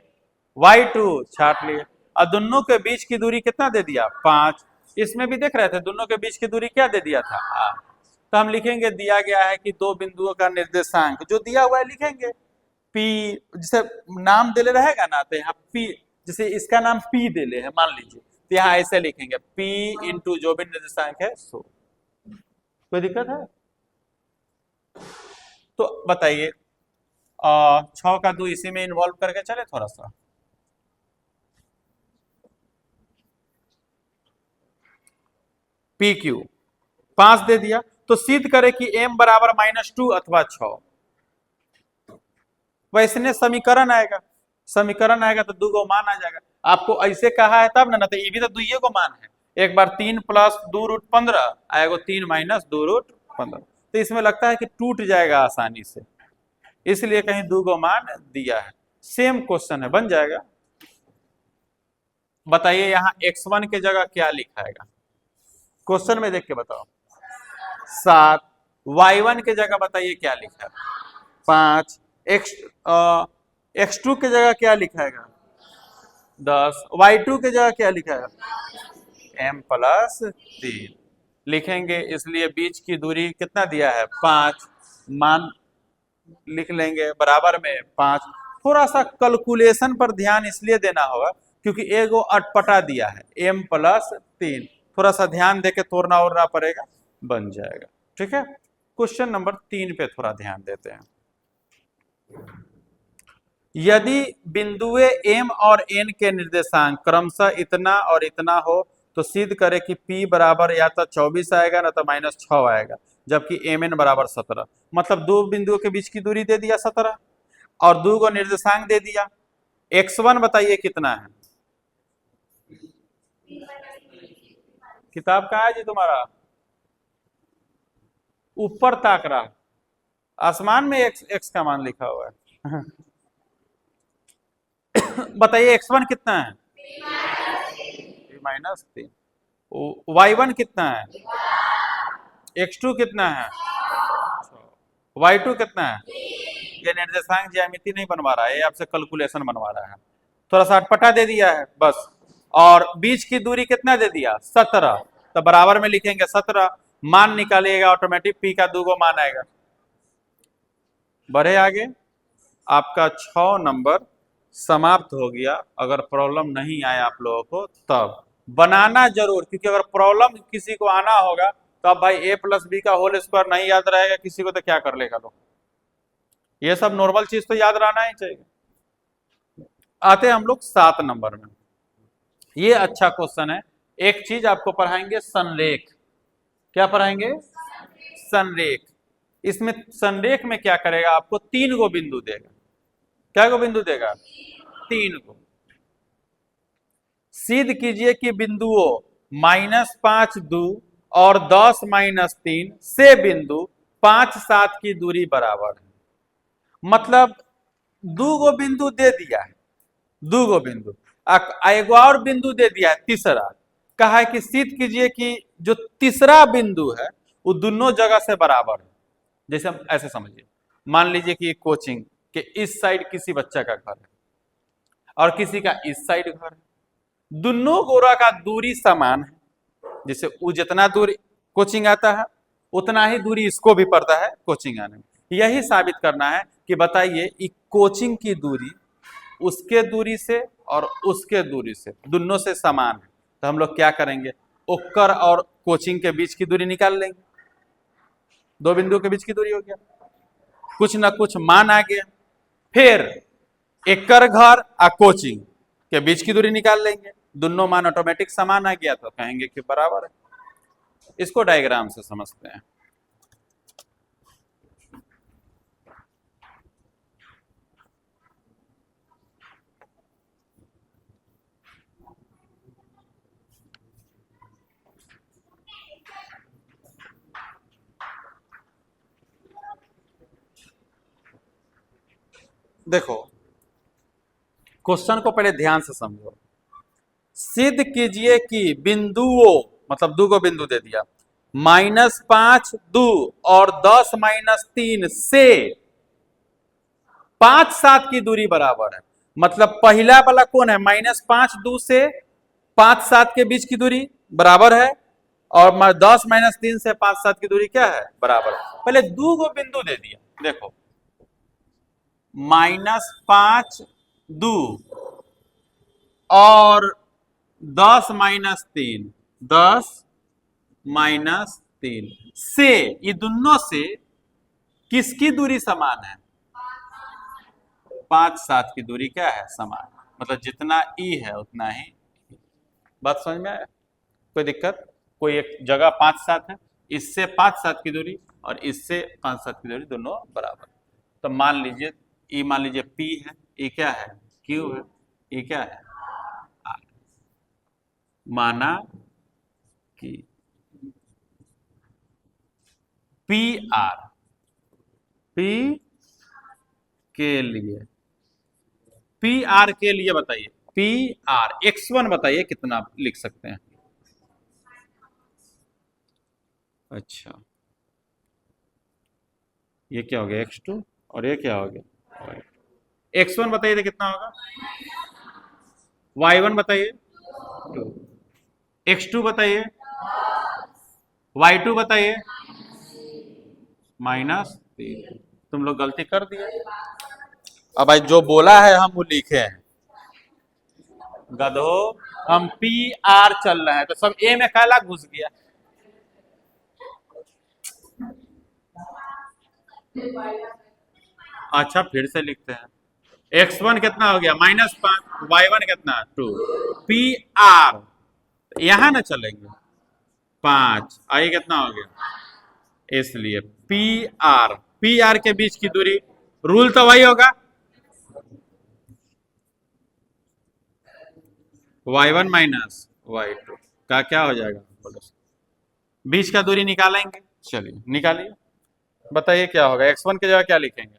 S1: y2 छांट लिए, और दोनों के बीच की दूरी कितना दे दिया 5, इसमें भी देख रहे थे दोनों के बीच की दूरी क्या दे दिया था r, तो हम लिखेंगे दिया गया है कि दो बिंदुओं का निर्देशांक जो दिया हुआ है लिखेंगे P, जिसे नाम दे ले रहेगा ना तो यहाँ P, जैसे इसका नाम P दे ले है मान लीजिए, तो यहाँ ऐसे लिखेंगे P इंटू जो भी निर्देशांक है सो, कोई दिक्कत है। तो बताइए 6 का 2 इसी में इन्वॉल्व करके चले थोड़ा सा, PQ 5 दे दिया तो सिद्ध करे कि m बराबर -2 अथवा 6, वैसने समीकरण आएगा तो दो गो मान आ जाएगा, आपको ऐसे कहा है तब ना, तो ये भी तो दुइये को मान है, एक बार 3 प्लस 2√15 आएगा 3 माइनस 2√15, तो इसमें लगता है कि टूट जाएगा आसानी से, इसलिए कहीं दो गो मान दिया है, सेम क्वेश्चन है बन जाएगा। बताइए यहाँ x1 के जगह क्या लिखाएगा, क्वेश्चन में देख के बताओ, 7, y1 के जगह बताइए क्या लिखा है 5, x2 के जगह क्या लिखाएगा 10, y2 के जगह क्या लिखाएगा m प्लस 3 लिखेंगे, इसलिए बीच की दूरी कितना दिया है 5, मान लिख लेंगे बराबर में 5। थोड़ा सा कैलकुलेशन पर ध्यान इसलिए देना होगा क्योंकि एगो अटपटा दिया है m प्लस 3, थोड़ा सा ध्यान देके तोड़ना ओड़ना पड़ेगा, बन जाएगा, ठीक है। क्वेश्चन नंबर 3 पे थोड़ा ध्यान देते हैं, यदि बिंदुए m और n के निर्देशांक क्रमशः इतना और इतना हो तो सिद्ध करे कि P बराबर या तो 24 आएगा ना तो -6 आएगा, जबकि mn बराबर 17, मतलब दो बिंदुओं के बीच की दूरी दे दिया 17 और दो को निर्देशांक दे दिया, x1 बताइए कितना है, किताब कहाँ है जी तुम्हारा, ऊपर ताक रहा, आसमान में x का मान लिखा हुआ है बताइए x1 कितना है -3, y1 कितना है, x2 कितना है, y2 कितना है, ये निर्देशांक ज्यामिति नहीं बनवा रहा है, ये आपसे कैलकुलेशन बनवा रहा है, थोड़ा सा अटपटा दे दिया है बस, और बीच की दूरी कितना दे दिया 17, तो बराबर में लिखेंगे 17, मान निकालिएगा ऑटोमेटिक P का दो गो मान आएगा, बढ़े आगे। आपका 6 नंबर समाप्त हो गया। अगर प्रॉब्लम नहीं आए आप लोगों को तब बनाना जरूर, क्योंकि अगर प्रॉब्लम किसी को आना होगा तो अब भाई a+b का होल स्क्वायर नहीं याद रहेगा किसी को तो क्या कर लेगा लोग। ये सब नॉर्मल चीज तो याद रहना ही चाहिए। आते हैं हम लोग 7 नंबर में। ये अच्छा क्वेश्चन है। एक चीज आपको पढ़ाएंगे संरेख। क्या पढ़ाएंगे? संरेख। इसमें संरेख में क्या करेगा, आपको 3 गो बिंदु देगा। क्या गो बिंदु देगा? 3 गो। सिद्ध कीजिए कि बिंदुओं -5 2 और 10 -3 से बिंदु 5 7 की दूरी बराबर है। मतलब 2 गो बिंदु दे दिया है, 2 गो बिंदु, एगो और बिंदु दे दिया है तीसरा। कहा है कि सिद्ध कीजिए कि जो तीसरा बिंदु है वो दोनों जगह से बराबर है। जैसे हम ऐसे समझिए, मान लीजिए कि कोचिंग के इस साइड किसी बच्चा का घर है और किसी का इस साइड घर है, दोनों गोरा का दूरी समान है। जैसे वो जितना दूरी कोचिंग आता है उतना ही दूरी इसको भी पड़ता है कोचिंग आने में। यही साबित करना है कि बताइए कि कोचिंग की दूरी उसके दूरी से और उसके दूरी से दोनों से समान है। तो हम लोग क्या करेंगे, ओक्कर और कोचिंग के बीच की दूरी निकाल लेंगे। 2 बिंदुओं के बीच की दूरी हो गया, कुछ ना कुछ मान आ गया। फिर एक्कर घर और कोचिंग के बीच की दूरी निकाल लेंगे, दोनों मान ऑटोमेटिक समान आ गया तो कहेंगे कि बराबर है। इसको डायग्राम से समझते हैं। देखो क्वेश्चन को पहले ध्यान से समझो। सिद्ध कीजिए कि बिंदुओं, मतलब 2 गो बिंदु दे दिया, -5 2 और 10 -3 से 5 7 की दूरी बराबर है। मतलब पहला वाला कौन है? -5 2 से 5 7 के बीच की दूरी बराबर है, और 10 -3 से 5 7 की दूरी क्या है? बराबर है। पहले 2 गो बिंदु दे दिया, देखो -5 2 और 10 -3 10 -3 से, ये दोनों से किसकी दूरी समान है? 5 7 की दूरी क्या है? समान। मतलब जितना ई है उतना ही। बात समझ में आया? कोई दिक्कत? कोई एक जगह 5 7 है, इससे 5 7 की दूरी और इससे 5 7 की दूरी दोनों बराबर। तो मान लीजिए ई, मान लीजिए पी है, ई क्या है? क्यू है, ई क्या है? आर। माना कि पी आर, पी के लिए, पी आर के लिए बताइए, पी आर x1 बताइए कितना लिख सकते हैं? अच्छा, ये क्या हो गया? x2 और ये क्या हो गया? x1 बताइए तो कितना होगा? y1 बताइए 2, x2 बताइए, y2 बताइए -3। तुम लोग गलती कर दिए। अब भाई जो बोला है हम वो लिखे हैं। गधो, हम पी आर चल रहे हैं तो सब ए में काला घुस गया। अच्छा फिर से लिखते हैं। x1 कितना हो गया? -5, y1 कितना? 2, पी आर यहां ना चलेंगे 5, आई कितना हो गया? इसलिए पी आर के बीच की दूरी, रूल तो वही होगा, y1 -y2 का क्या हो जाएगा? बोलो, बीच का दूरी निकालेंगे। चलिए निकालिए, बताइए क्या होगा? x1 की जगह क्या लिखेंगे?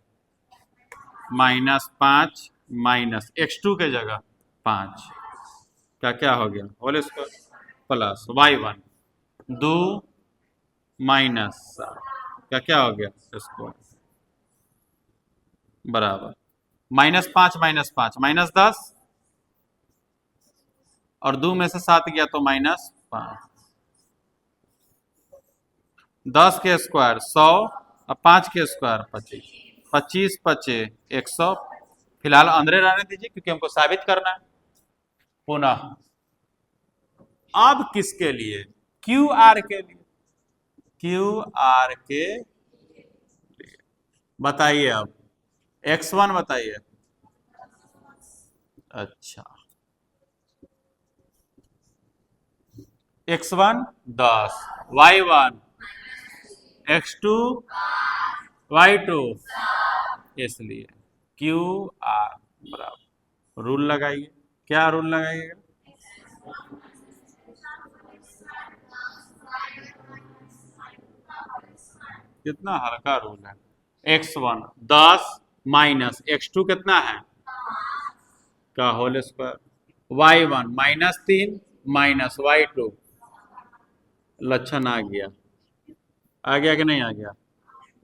S1: -5 माइनस x2 के जगह 5 का क्या हो गया? होल स्क्वायर प्लस y1 2 -7 का क्या हो गया? स्क्वायर बराबर -5 -5 -10 और 2 में से 7 गया तो -5। 10 के स्क्वायर 100 और 5 के स्क्वायर 25 25 पचे 100। फिलहाल अंदर रहने दीजिए क्योंकि हमको साबित करना है। पुनः अब किसके लिए? क्यू आर के लिए। क्यू आर के लिए बताइए अब x1 बताइए। अच्छा, x1 10, y1, x2, y2, इसलिए क्यू आर बराबर रूल लगाइए। क्या रूल लगाइएगा? कितना हल्का रूल है। x1 10 माइनस x2 कितना है का whole square, y1 -3 minus y2, लक्षण आ गया। आ गया कि नहीं आ गया?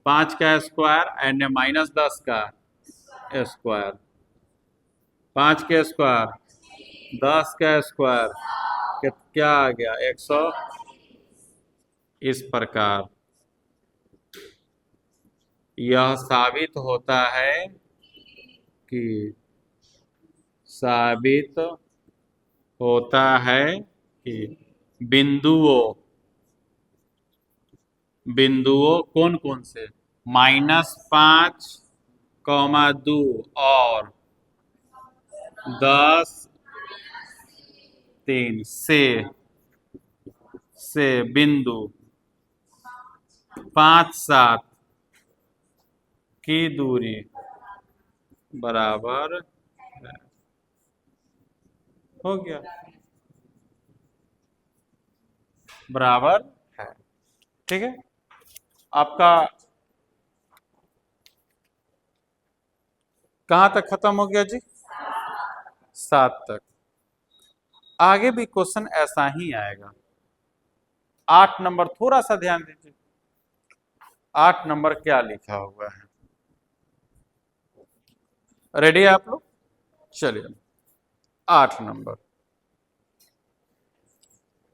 S1: 5 का स्क्वायर एंड -10 का स्क्वायर, 5 के स्क्वायर 10 का स्क्वायर क्या आ गया 100। इस प्रकार यह साबित होता है कि बिंदुओं कौन कौन से -5, 2 और 10, 3 से बिंदु 5, 7 की दूरी बराबर है। हो गया, बराबर है। ठीक है, आपका कहां तक खत्म हो गया जी? 7 तक। आगे भी क्वेश्चन ऐसा ही आएगा। 8 नंबर थोड़ा सा ध्यान दीजिए। 8 नंबर क्या लिखा हुआ है? रेडी है आप लोग? चलिए 8 नंबर,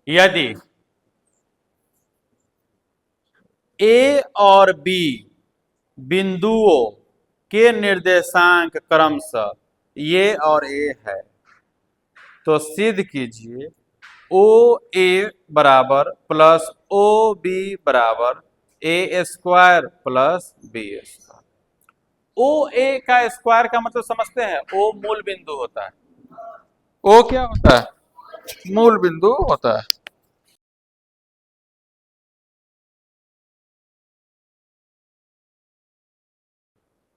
S1: यदि ए और बी बिंदुओं के निर्देशांक क्रमशः ये और ए है तो सिद्ध कीजिए ओ ए बराबर प्लस ओ बी बराबर ए स्क्वायर प्लस बी स्क्वायर। ओ ए का स्क्वायर का मतलब समझते हैं? ओ मूल बिंदु होता है। ओ क्या होता है? मूल बिंदु होता है।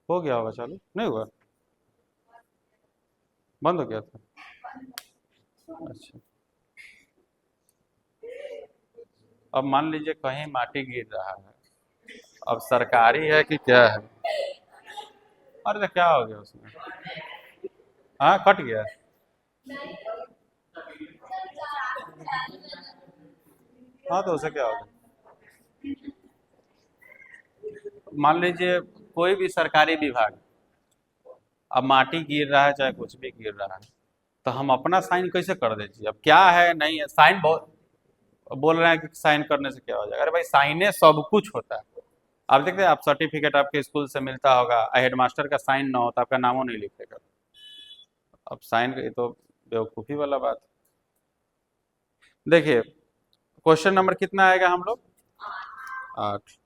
S1: हो गया होगा, चालू नहीं हुआ? बंद हो गया था? अच्छा, अब मान लीजिए कहीं माटी गिर रहा है, अब सरकारी है कि क्या है? अरे तो क्या हो गया उसमें? हाँ कट गया। हाँ तो उसे क्या हो गया? मान लीजिए कोई भी सरकारी विभाग, अब माटी गिर रहा है चाहे कुछ भी गिर रहा है, तो हम अपना साइन कैसे कर दीजिए? अब क्या है नहीं है, साइन बहुत बोल रहे हैं कि साइन करने से क्या हो जाएगा? अरे भाई साइने सब कुछ होता है। आप देखते हैं, आप सर्टिफिकेट आपके स्कूल से मिलता होगा, हेडमास्टर का साइन ना हो तो आपका नामो नहीं लिखेगा। अब साइन ये तो बेवकूफ़ी वाला बात। देखिए क्वेश्चन नंबर कितना आएगा हम लोग? 8।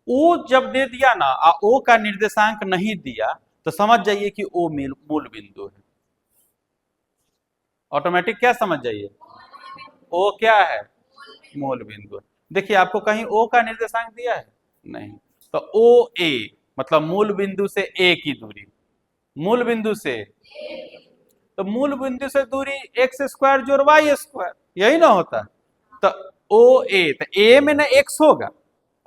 S1: ओ जब दे दिया ना, ओ का निर्देशांक नहीं दिया तो समझ जाइए कि ओ मूल बिंदु है। ऑटोमेटिक क्या समझ जाइए? ओ क्या है? मूल बिंदु। देखिए आपको कहीं ओ का निर्देशांक दिया है? नहीं। तो ओ ए मतलब मूल बिंदु से ए की दूरी, मूल बिंदु से, तो मूल बिंदु से दूरी एक्स स्क्वायर जोड़ वाई स्क्वायर, यही ना होता? तो ओ ए, तो ए में ना एक्स होगा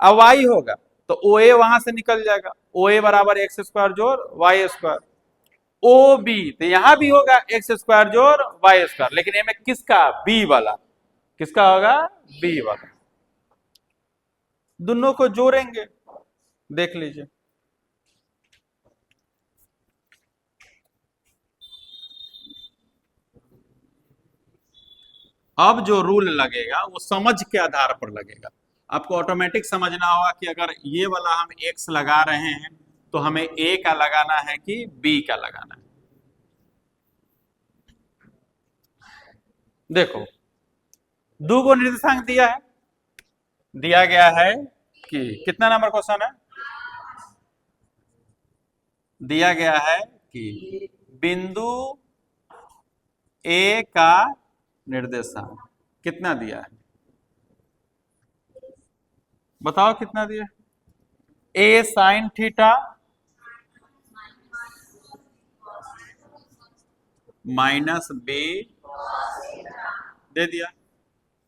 S1: और वाई होगा, तो ओ ए वहां से निकल जाएगा। ओ ए बराबर एक्स स्क्वायर जोड़ वाई स्क्वायर। ओ बी तो यहां भी होगा एक्स स्क्वायर जोड़ वाई स्क्वायर, लेकिन ए में किसका? बी वाला। किसका होगा? बी वाला। दोनों को जोड़ेंगे, देख लीजिए। अब जो रूल लगेगा वो समझ के आधार पर लगेगा। आपको ऑटोमेटिक समझना होगा कि अगर ये वाला हम x लगा रहे हैं तो हमें a का लगाना है कि b का लगाना है। देखो, दो को निर्देशांक दिया है, दिया गया है कि कितना नंबर क्वेश्चन है, दिया गया है कि बिंदु ए का निर्देशांक कितना दिया है, बताओ कितना दिया, ए साइन थीटा माइनस बी दे दिया।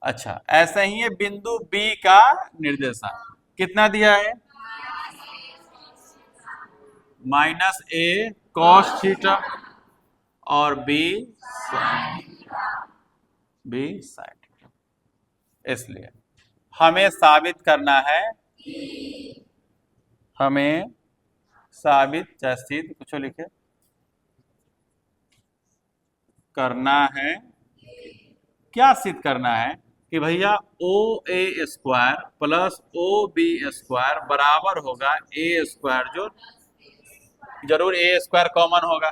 S1: अच्छा, ऐसे ही है बिंदु बी का निर्देशांक कितना दिया है, माइनस ए कॉस थीटा और बी साइन थीटा। इसलिए हमें साबित करना है, हमें साबित चाहे सिद्ध कुछ लिखे करना है, क्या सिद्ध करना है कि भैया O A square plus O B square बराबर होगा ए स्क्वायर, जो जरूर ए स्क्वायर कॉमन होगा,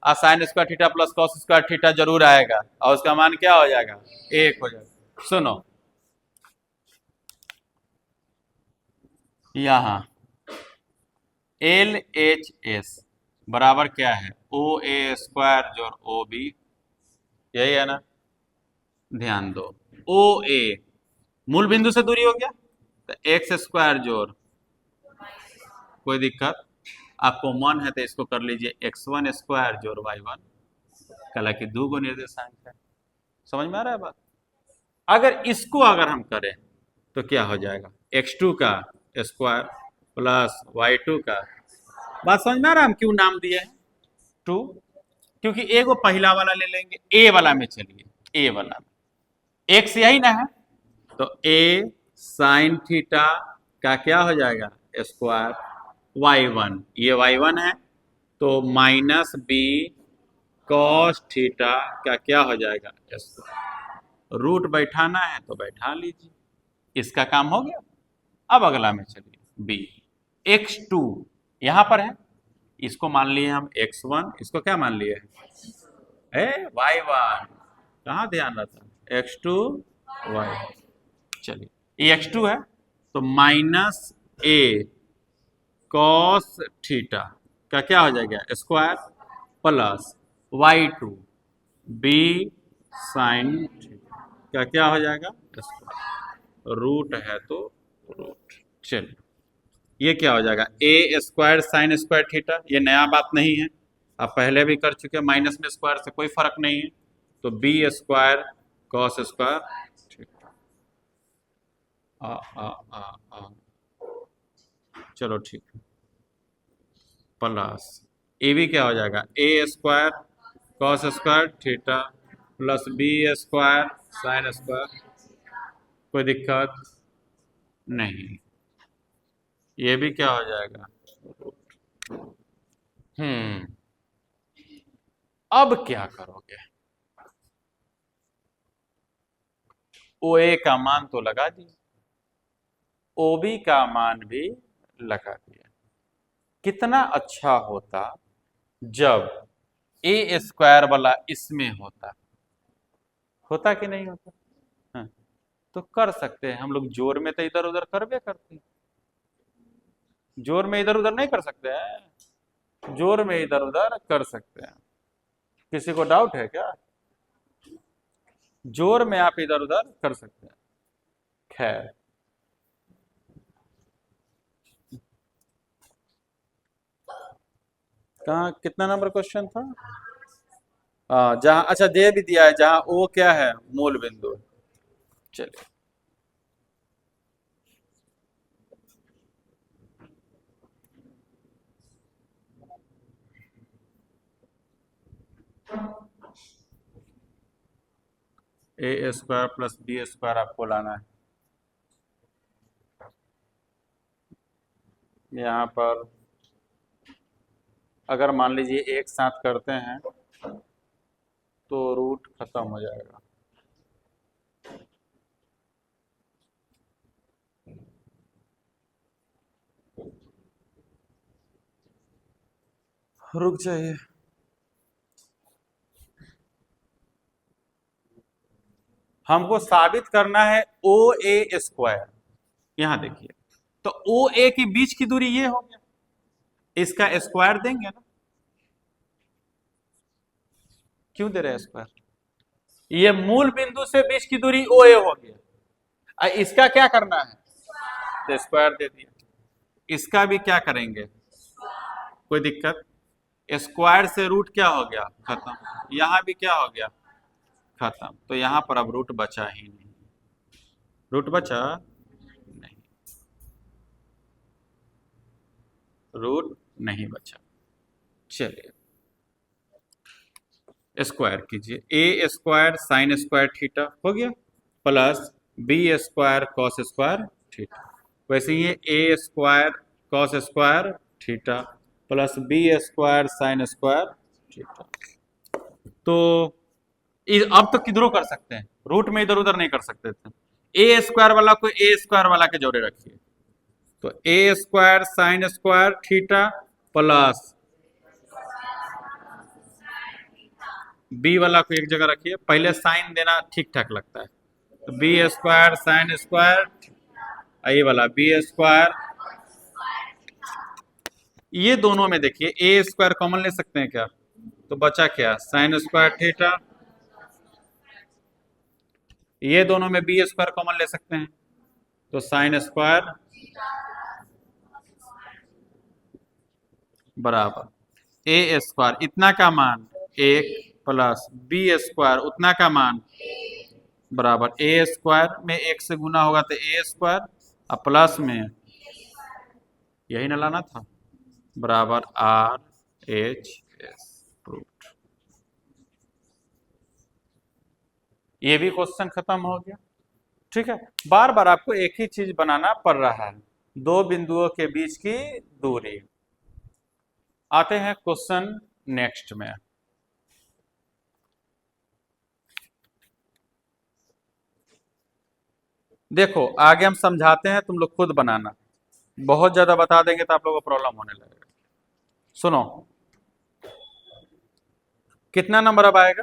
S1: sine square theta plus cos square theta जरूर आएगा और उसका मान क्या हो जाएगा, एक हो जाएगा। सुनो, यहां एल एच एस बराबर क्या है, ओ ए स्क्वायर जोड़ ओ बी, यही है ना, ध्यान दो, ओ ए मूल बिंदु से दूरी हो गया तो एक्स स्क्वायर जोड़, कोई दिक्कत, आपको मन है तो इसको कर लीजिए x1 स्क्वायर जोड़ y1, कला की दो गो निर्देशांक है। समझ में आ रहा है बात। अगर इसको अगर हम करें तो क्या हो जाएगा, x2 का स्क्वायर प्लस y2 का, बात समझ में आ रहा है हम क्यों नाम दिए हैं 2, क्योंकि ए को पहला वाला ले लेंगे, ए वाला में चलिए, ए वाला में x यही ना है तो a साइन थीटा का क्या हो जाएगा स्क्वायर y1, ये y1 है तो माइनस बी कॉस थीटा का क्या हो जाएगा स्क्वायर, रूट बैठाना है तो बैठा लीजिए, इसका काम हो गया। अब अगला में चलिए b, x2 यहां पर है, इसको मान लिए हम x1, इसको क्या मान लिए है y1, कहां ध्यान रहता है x2 y, चलिए ये x2 है तो माइनस a कॉस थीटा का क्या हो जाएगा square plus y2 b sine theta का क्या हो जाएगा स्क्वायर, रूट है तो रूट। चलिए ये क्या हो जाएगा, A square sine square theta, ये नया बात नहीं है, आप पहले भी कर चुके हैं, माइनस में स्क्वायर से कोई फर्क नहीं है, तो B square cos square theta, चलो ठीक है, प्लस ए भी क्या हो जाएगा, A square cos square theta plus B square sine square, कोई दिक्कत नहीं, ये भी क्या हो जाएगा, अब क्या करोगे, ओ ए का मान तो लगा दिया, ओ बी का मान भी लगा दिया, कितना अच्छा होता जब ए स्क्वायर वाला इसमें होता, होता कि नहीं होता, हाँ, तो कर सकते हैं हम लोग, जोर में तो इधर उधर करबे करते हैं, जोर में इधर उधर नहीं कर सकते हैं, जोर में इधर उधर कर सकते हैं, किसी को डाउट है क्या, जोर में आप इधर उधर कर सकते हैं। खैर कहाँ कितना नंबर क्वेश्चन था, जहां, अच्छा दे भी दिया है जहां ओ क्या है मूल बिंदु, चलिए ए स्क्वायर प्लस बी स्क्वायर आपको लाना है, यहाँ पर अगर मान लीजिए एक साथ करते हैं तो रूट खत्म हो जाएगा, रुक जाइए। हमको साबित करना है ओ ए स्क्वायर। यहां देखिए, तो ओ ए के बीच की दूरी ये हो गया, इसका स्क्वायर देंगे ना। क्यों दे रहे हैं स्क्वायर? ये मूल बिंदु से बीच की दूरी ओ ए हो गया। इसका क्या करना है? तो स्क्वायर दे दिया। इसका भी क्या करेंगे? कोई दिक्कत? स्क्वायर से रूट क्या हो गया? खत्म। यहां भी क्या हो गया? खत्म। तो यहां पर अब रूट बचा ही नहीं। रूट बचा नहीं, रूट नहीं बचा। चलिए स्क्वायर कीजिए। A square sine square theta हो गया, plus B square cos square theta. वैसे ही A square cos square theta plus B square sine square theta. तो अब तो किधरों कर सकते हैं, रूट में इधर उधर नहीं कर सकते थे। ए स्क्वायर वाला को ए स्क्वायर वाला के जोड़े रखिए, तो A square sine square theta plus B वाला को एक जगह रखिए, पहले साइन देना ठीक ठाक लगता है। तो बी स्क्वायर साइन स्क्वायर, ये वाला बी स्क्वायर। ये दोनों में देखिए ए स्क्वायर कॉमन ले सकते हैं क्या? तो बचा क्या? Sign square theta. ये दोनों में बी स्क्वायर कॉमन ले सकते हैं, तो साइन स्क्वायर बराबर ए स्क्वायर इतना का मान एक प्लस बी स्क्वायर उतना का मान बराबर ए स्क्वायर में एक से गुना होगा तो ए स्क्वायर, और प्लस में यही ना लाना था, बराबर आर एच एस। प्रूव्ड। ये भी क्वेश्चन खत्म हो गया। ठीक है, बार बार आपको एक ही चीज बनाना पड़ रहा है, दो बिंदुओं के बीच की दूरी। आते हैं क्वेश्चन नेक्स्ट में। देखो आगे हम समझाते हैं, तुम लोग खुद बनाना। बहुत ज्यादा बता देंगे तो आप लोगों को प्रॉब्लम होने लगेगा। सुनो, कितना नंबर अब आएगा?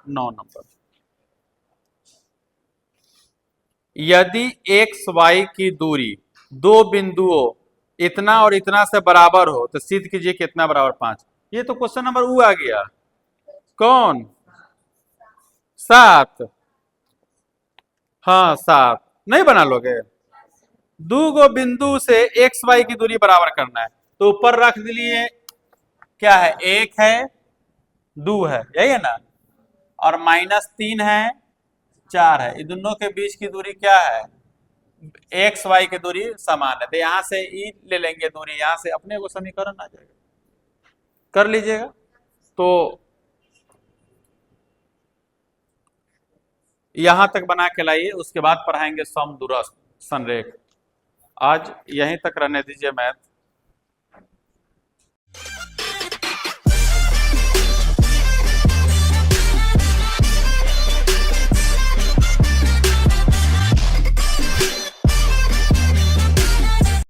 S1: 9 नंबर। यदि एक्स वाई की दूरी दो बिंदुओं इतना और इतना से बराबर हो तो सिद्ध कीजिए कितना बराबर 5। ये तो क्वेश्चन नंबर ऊ आ गया। कौन? 7। हाँ 7 नहीं बना लोगे? दो गो बिंदु से एक्स वाई की दूरी बराबर करना है, तो ऊपर रख दिए क्या है? 1 है 2 है, यही है ना, और -3 है 4 है। इन दोनों के बीच की दूरी क्या है? एक्स वाई की दूरी समान है, तो यहां से ई ले लेंगे दूरी, यहां से अपने को समीकरण आ जाएगा, कर लीजिएगा। तो यहां तक बना के लाइए, उसके बाद पढ़ाएंगे समदूरस्थ संरेख। आज यहीं तक रहने दीजिए मैथ।